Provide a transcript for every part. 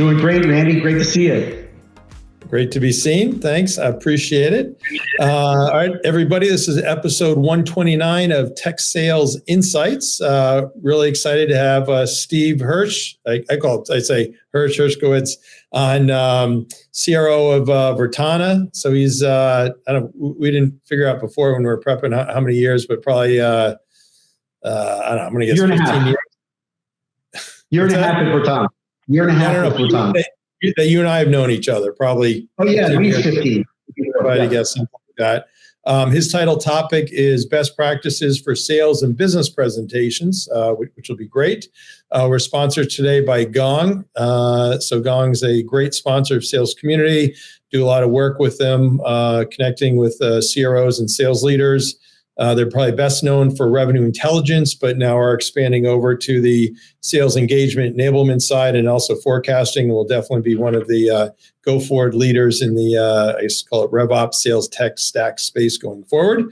Doing great, Randy. Great to see you. Great to be seen. Thanks. I appreciate it. All right, everybody, this is episode 129 of Tech Sales Insights. Really excited to have Steve Hershkowitz on CRO of Vertana. So he's, we didn't figure out before when we were prepping how many years, but probably, I don't know, I'm going to guess 15 years. Year and a half at Vertana. Year and a half at Vertana. That you and I have known each other, probably. Oh, yeah, at least 15. I guess something like that. His title topic is Best Practices for Sales and Business Presentations, which will be great. We're sponsored today by Gong. So Gong is a great sponsor of Sales Community. Do a lot of work with them, connecting with CROs and sales leaders. They're probably best known for revenue intelligence, but now are expanding over to the sales engagement enablement side and also forecasting. Will definitely be one of the go-forward leaders in the, I used to call it RevOps sales tech stack space going forward.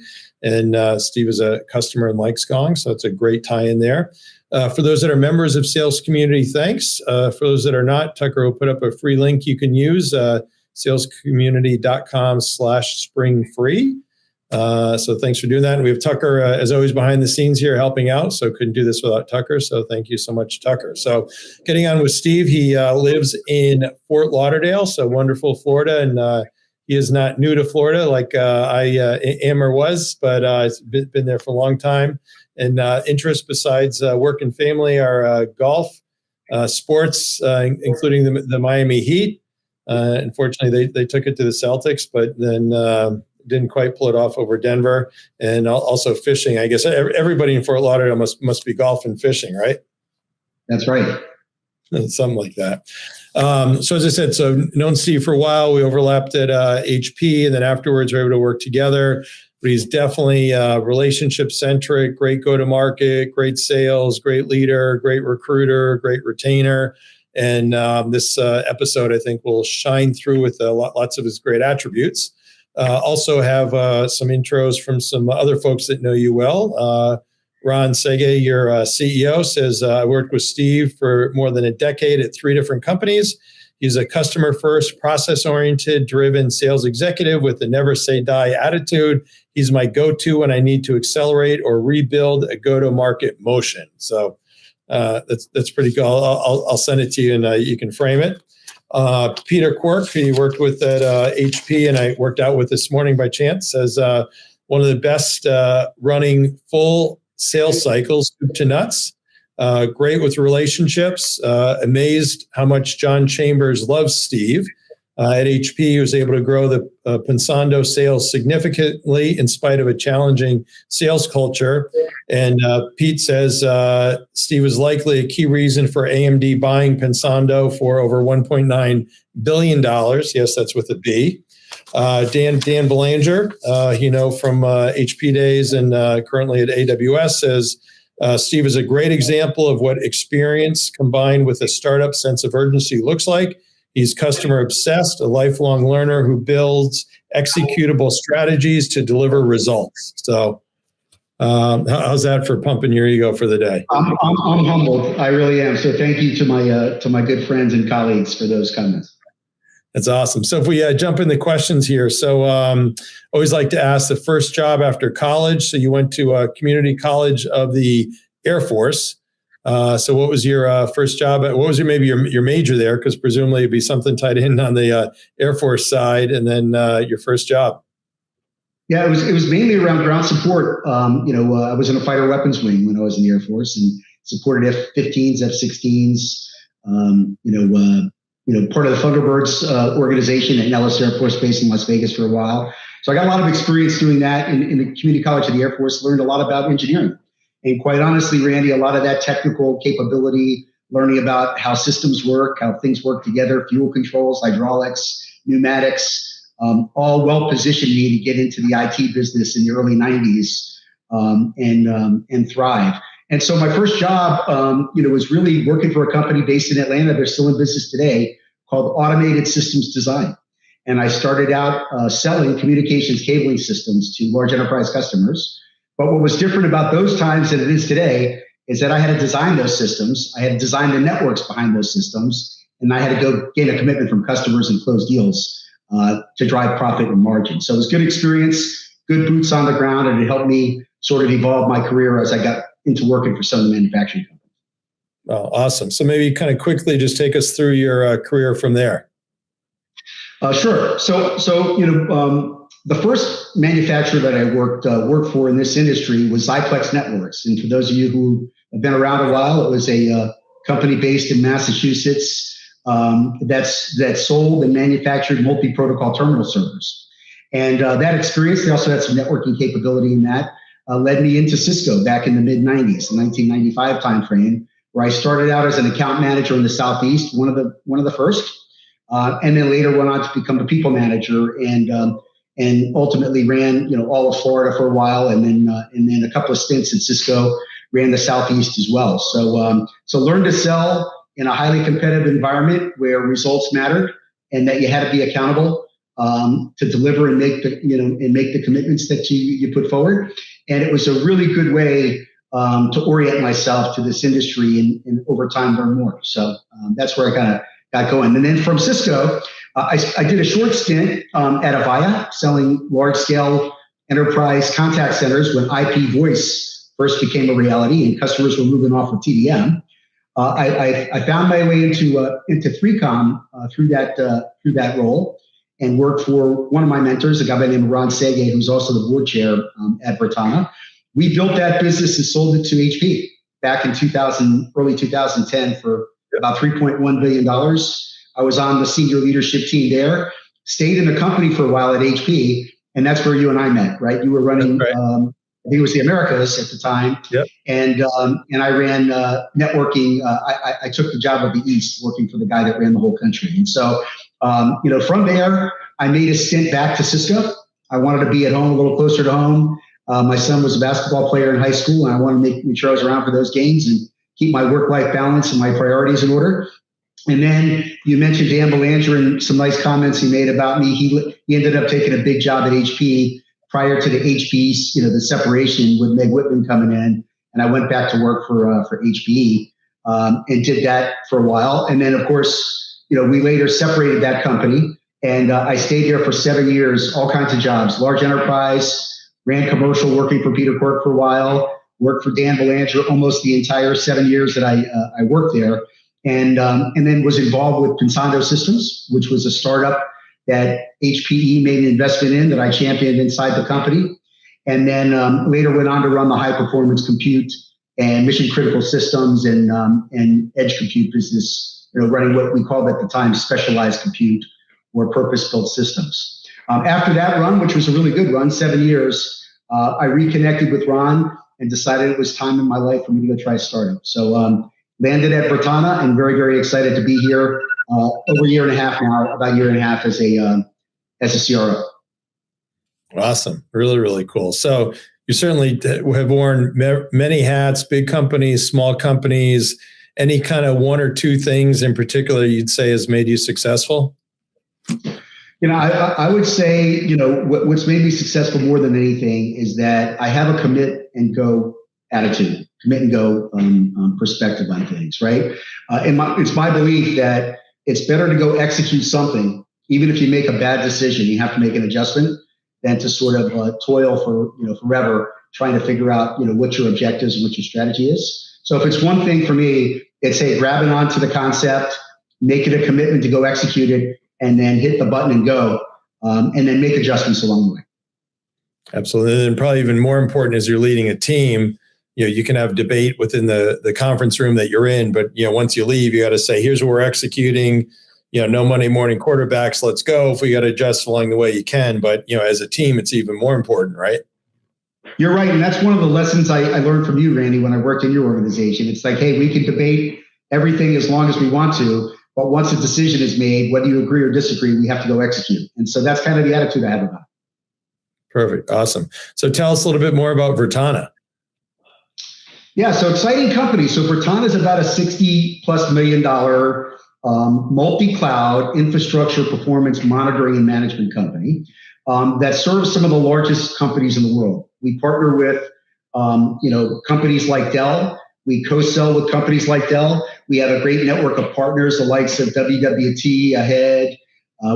And Steve is a customer and likes Gong, so it's a great tie-in there. For those that are members of Sales Community, thanks. For those that are not, Tucker will put up a free link you can use, salescommunity.com/springfree. So thanks for doing that. And we have Tucker, as always, behind the scenes here helping out. So couldn't do this without Tucker. So thank you so much, Tucker. So getting on with Steve, he lives in Fort Lauderdale, so wonderful Florida. And he is not new to Florida like I am or was, but it's been there for a long time. And interests besides work and family are golf, sports, including the Miami Heat. Unfortunately, they took it to the Celtics, but then didn't quite pull it off over Denver, and also fishing. I guess everybody in Fort Lauderdale must be golf and fishing, right? That's right. Something like that. So as I said, so known Steve for a while. We overlapped at HP, and then afterwards we were able to work together. But he's definitely relationship centric, great go-to-market, great sales, great leader, great recruiter, great retainer. And this episode, I think, will shine through with lots of his great attributes. Also have some intros from some other folks that know you well. Ron Sege, your CEO, says, I worked with Steve for more than a decade at 3 different companies. He's a customer-first, process-oriented, driven sales executive with a never-say-die attitude. He's my go-to when I need to accelerate or rebuild a go-to-market motion. So that's pretty cool. I'll send it to you, and you can frame it. Peter Corp, who he worked with at HP, and I worked out with this morning by chance, says one of the best running full sales cycles, soup to nuts. Great with relationships. Amazed how much John Chambers loves Steve. At HP, he was able to grow the Pansando sales significantly in spite of a challenging sales culture. And Pete says Steve was likely a key reason for AMD buying Pansando for over $1.9 billion. Yes, that's with a B. Dan Belanger, from HP days and currently at AWS, says Steve is a great example of what experience combined with a startup sense of urgency looks like. He's customer obsessed, a lifelong learner who builds executable strategies to deliver results. So how's that for pumping your ego for the day? I'm humbled. I really am. So thank you to my good friends and colleagues for those comments. That's awesome. So if we jump into questions here. So always like to ask the first job after college. So you went to Community College of the Air Force. So what was your first job? What was your major there? Because presumably it'd be something tied in on the Air Force side, and then your first job. Yeah, it was mainly around ground support. I was in a fighter weapons wing when I was in the Air Force and supported F-15s, F-16s. Part of the Thunderbirds organization at Nellis Air Force Base in Las Vegas for a while. So I got a lot of experience doing that in the Community College of the Air Force. Learned a lot about engineering. And quite honestly, Randy, a lot of that technical capability, learning about how systems work, how things work together, fuel controls, hydraulics, pneumatics, all well positioned me to get into the IT business in the early 90s and thrive. And so my first job, was really working for a company based in Atlanta. They're still in business today, called Automated Systems Design. And I started out selling communications cabling systems to large enterprise customers. But what was different about those times than it is today is that I had to design those systems. I had to design the networks behind those systems. and I had to go gain a commitment from customers and close deals to drive profit and margin. So it was good experience, good boots on the ground, and it helped me sort of evolve my career as I got into working for some of the manufacturing companies. Oh, awesome. So maybe kind of quickly just take us through your career from there. Sure. So the first manufacturer that I worked for in this industry was Xyplex Networks. And for those of you who have been around a while, it was a company based in Massachusetts that sold and manufactured multi-protocol terminal servers. And that experience, they also had some networking capability in that, led me into Cisco back in the mid-90s, the 1995 timeframe, where I started out as an account manager in the Southeast, one of the first, and then later went on to become a people manager and ultimately ran all of Florida for a while, and then a couple of stints at Cisco, ran the Southeast as well. So learned to sell in a highly competitive environment where results mattered and that you had to be accountable to deliver and make the commitments that you put forward. And it was a really good way to orient myself to this industry and over time learn more. So that's where I kind of got going. And then from Cisco, I did a short stint at Avaya selling large scale enterprise contact centers when IP voice first became a reality and customers were moving off of TDM. I found my way into 3Com through that role and worked for one of my mentors, a guy by the name of Ron Sege, who's also the board chair at Vertana. We built that business and sold it to HP back in early 2010 for about $3.1 billion. I was on the senior leadership team there, stayed in the company for a while at HP, and that's where you and I met, right? You were running, right. I think it was the Americas at the time, yep. And I ran networking. I took the job of the East, working for the guy that ran the whole country. And so, from there, I made a stint back to Cisco. I wanted to be at home, a little closer to home. My son was a basketball player in high school, and I wanted to make sure I was around for those games and keep my work-life balance and my priorities in order. And then you mentioned Dan Belanger and some nice comments he made about me. He ended up taking a big job at HP prior to the HP's, the separation with Meg Whitman coming in. And I went back to work for HPE and did that for a while. And then, of course, we later separated that company. And I stayed there for 7 years, all kinds of jobs, large enterprise, ran commercial, working for Peter Corp for a while, worked for Dan Belanger almost the entire 7 years that I worked there. And then was involved with Pansando Systems, which was a startup that HPE made an investment in that I championed inside the company. And then later went on to run the high performance compute and mission critical systems and edge compute business, running what we called at the time specialized compute or purpose built systems. After that run, which was a really good run, 7 years, I reconnected with Ron and decided it was time in my life for me to go try a startup. So landed at Vertana and very, very excited to be here over a year and a half now, about a year and a half as a CRO. Awesome. Really, really cool. So you certainly have worn many hats, big companies, small companies. Any kind of one or two things in particular you'd say has made you successful? I would say, what's made me successful more than anything is that I have a commit and go attitude, commit and go perspective on things, right? It's my belief that it's better to go execute something, even if you make a bad decision, you have to make an adjustment, than to sort of toil for forever trying to figure out what your objectives and what your strategy is. So if it's one thing for me, it's grabbing onto the concept, make it a commitment to go execute it, and then hit the button and go, and then make adjustments along the way. Absolutely. And probably even more important is you're leading a team. You can have debate within the conference room that you're in, but once you leave, you got to say, here's what we're executing. No Monday morning quarterbacks. Let's go. If we got to adjust along the way, you can. But as a team, it's even more important, right? You're right, and that's one of the lessons I learned from you, Randy, when I worked in your organization. It's like, hey, we can debate everything as long as we want to, but once a decision is made, whether you agree or disagree, we have to go execute. And so that's kind of the attitude I have about it. Perfect. Awesome. So tell us a little bit more about Virtana. Yeah, so exciting company. So Virtana is about a $60+ million multi-cloud infrastructure performance monitoring and management company that serves some of the largest companies in the world. We partner with companies like Dell. We co-sell with companies like Dell. We have a great network of partners, the likes of WWT, Ahead.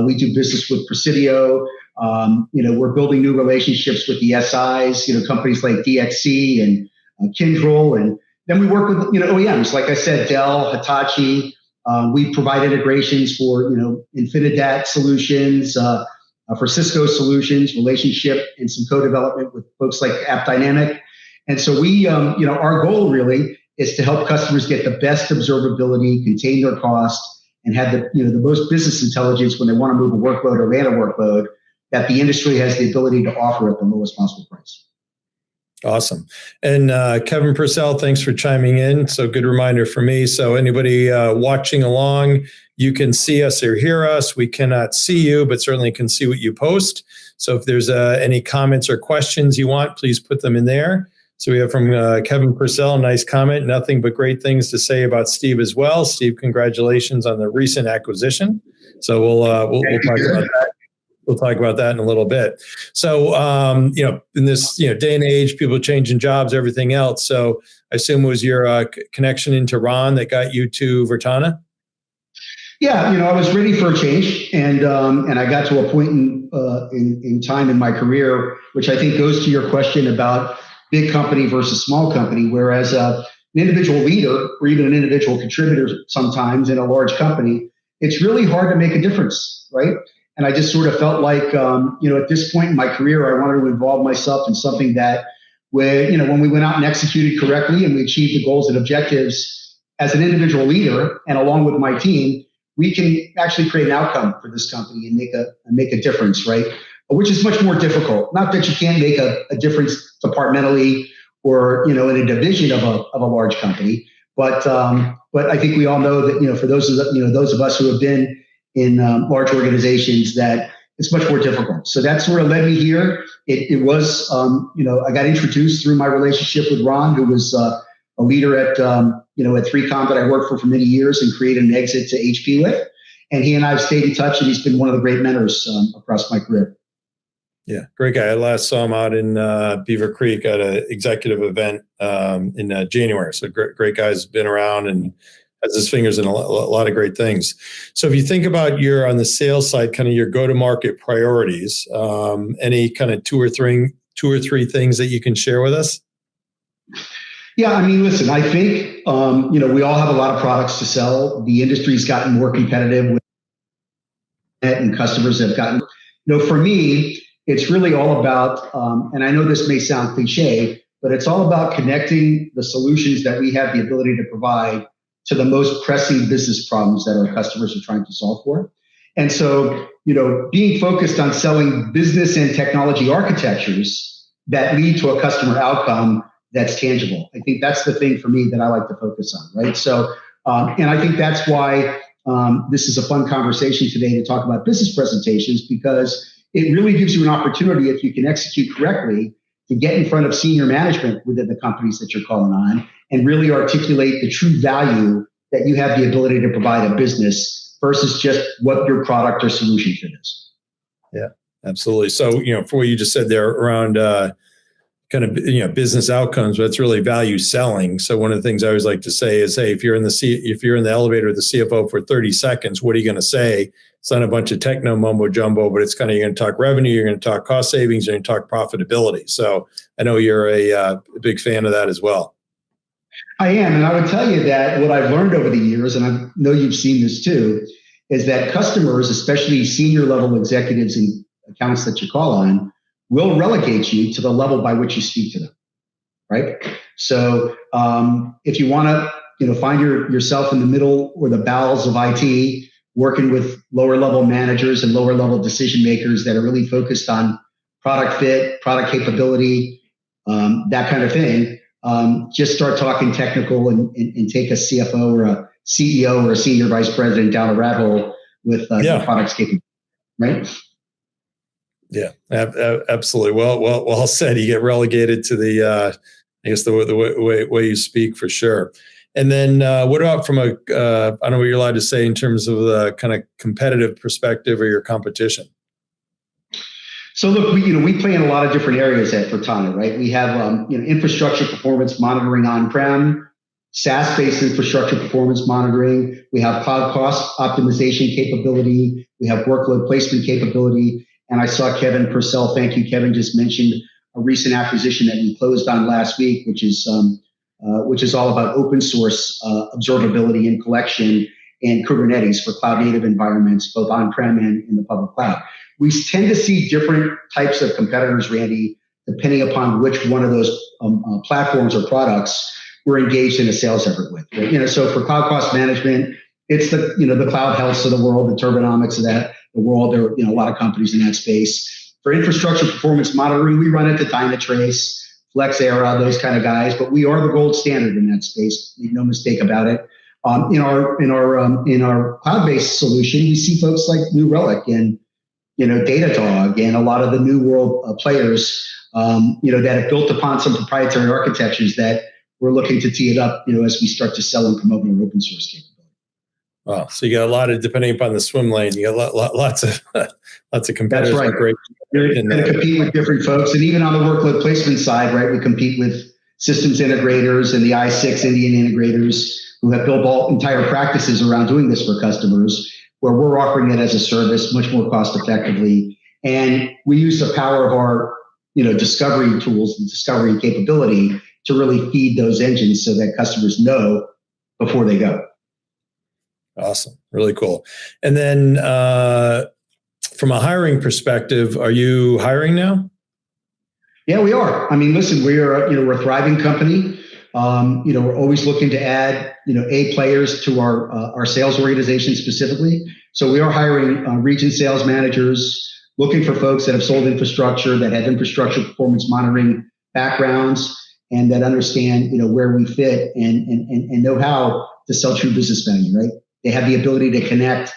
We do business with Presidio. We're building new relationships with the SIs, companies like DXC and Kyndryl. And then we work with, OEMs, like I said, Dell, Hitachi. We provide integrations for, Infinidat solutions, for Cisco solutions, relationship and some co-development with folks like AppDynamic. And so we, our goal really is to help customers get the best observability, contain their costs, and have the most business intelligence when they want to move a workload or land a workload that the industry has the ability to offer at the lowest possible price. Awesome. And Kevin Purcell, thanks for chiming in. So good reminder for me. So anybody watching along, you can see us or hear us. We cannot see you, but certainly can see what you post. So if there's any comments or questions you want, please put them in there. So we have from Kevin Purcell, nice comment. Nothing but great things to say about Steve as well. Steve, congratulations on the recent acquisition. So we'll talk about that. We'll talk about that in a little bit. So, in this, day and age, people changing jobs, everything else. So I assume it was your connection into Ron that got you to Vertana? Yeah, I was ready for a change, and I got to a point in time in my career, which I think goes to your question about big company versus small company, whereas an individual leader or even an individual contributor sometimes in a large company, it's really hard to make a difference, right? And I just sort of felt like, at this point in my career, I wanted to involve myself in something that, when we went out and executed correctly and we achieved the goals and objectives as an individual leader and along with my team, we can actually create an outcome for this company and make a difference, right? Which is much more difficult. Not that you can't make a difference departmentally or, in a division of a large company, but I think we all know that, for those of us who have been in large organizations, that it's much more difficult. So that sort of led me here. It was, I got introduced through my relationship with Ron, who was a leader at 3Com that I worked for many years and created an exit to HP with. And he and I have stayed in touch, and he's been one of the great mentors across my career. Yeah, great guy. I last saw him out in Beaver Creek at an executive event in January. So great guy's been around and has his fingers in a lot of great things. So if you think about on the sales side, kind of your go-to-market priorities, any kind of two or three things that you can share with us? Yeah, I mean, listen, I think, we all have a lot of products to sell. The industry's gotten more competitive with it, and customers have gotten, for me, it's really all about, and I know this may sound cliche, but it's all about connecting the solutions that we have the ability to provide to the most pressing business problems that our customers are trying to solve for. And so, being focused on selling business and technology architectures that lead to a customer outcome that's tangible. I think that's the thing for me that I like to focus on, right? So, and I think that's why this is a fun conversation today to talk about business presentations, because it really gives you an opportunity, if you can execute correctly, to get in front of senior management within the companies that you're calling on and really articulate the true value that you have the ability to provide a business versus just what your product or solution fit is. Yeah, absolutely. So, for what you just said there around kind of, business outcomes, but it's really value selling. So one of the things I always like to say is, hey, if you're in the elevator with the CFO for 30 seconds, what are you going to say? It's not a bunch of techno mumbo jumbo, but it's kind of, you're going to talk revenue, you're going to talk cost savings, you're going to talk profitability. So I know you're a big fan of that as well. I am. And I would tell you that what I've learned over the years, and I know you've seen this too, is that customers, especially senior level executives and accounts that you call on, will relegate you to the level by which you speak to them, right? So if you want to, find yourself in the middle or the bowels of IT, working with lower level managers and lower level decision makers that are really focused on product fit, product capability, that kind of thing, just start talking technical and take a CFO or a CEO or a senior vice president down a rat hole with the product's capability, right? Yeah, absolutely. Well said. You get relegated to the, I guess the way you speak, for sure. And then what about from I don't know what you're allowed to say in terms of the kind of competitive perspective or your competition? So look, we play in a lot of different areas at Vertana, right? We have infrastructure performance monitoring on-prem, SaaS-based infrastructure performance monitoring. We have cloud cost optimization capability. We have workload placement capability. And I saw Kevin Purcell, thank you, Kevin, just mentioned a recent acquisition that we closed on last week, which is all about open source observability and collection and Kubernetes for cloud native environments, both on-prem and in the public cloud. We tend to see different types of competitors, Randy, depending upon which one of those platforms or products we're engaged in a sales effort with. Right? So for cloud cost management, it's the Cloud Healths of the world, the Turbanomics of the world. There are a lot of companies in that space. For infrastructure performance monitoring, we run into Dynatrace, Flexera, those kind of guys, but we are the gold standard in that space. Make no mistake about it. In our cloud-based solution, we see folks like New Relic and Datadog and a lot of the new world players that have built upon some proprietary architectures that we're looking to tee it up, as we start to sell and promote more open source capability. Wow! So you got a lot of, depending upon the swim lane, you got lots of competitors. That's right. Great. You're going to compete with different folks, and even on the workload placement side, right? We compete with systems integrators and the I6 Indian integrators who have built entire practices around doing this for customers, where we're offering it as a service much more cost effectively. And we use the power of our discovery tools and discovery capability to really feed those engines so that customers know before they go. Awesome. Really cool. And then from a hiring perspective, are you hiring now? Yeah, we are. I mean, listen, we're a thriving company. We're always looking to add, A players to our sales organization specifically. So we are hiring region sales managers, looking for folks that have sold infrastructure, that have infrastructure performance monitoring backgrounds, and that understand, where we fit and know how to sell true business value, right? They have the ability to connect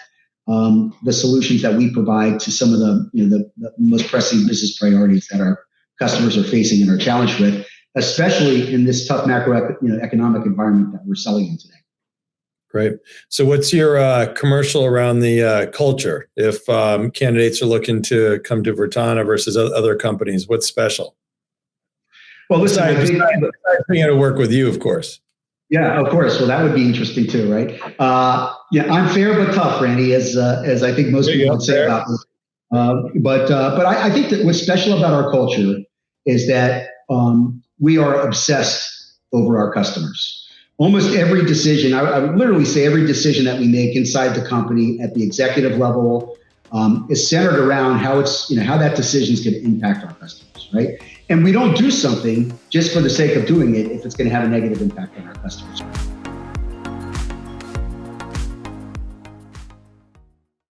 the solutions that we provide to some of the most pressing business priorities that our customers are facing and are challenged with, especially in this tough macroeconomic environment that we're selling in today. Great. So what's your commercial around the culture? If candidates are looking to come to Virtana versus other companies, what's special? Well, listen, besides being able to work with you, of course. Yeah, of course. Well, that would be interesting too, right? I'm fair but tough, Randy, as I think most people would say about me. But I think that what's special about our culture is that we are obsessed over our customers. Almost every decision, I would literally say every decision that we make inside the company at the executive level is centered around how that decision is going to impact our customers, right? And we don't do something just for the sake of doing it if it's going to have a negative impact on our customers.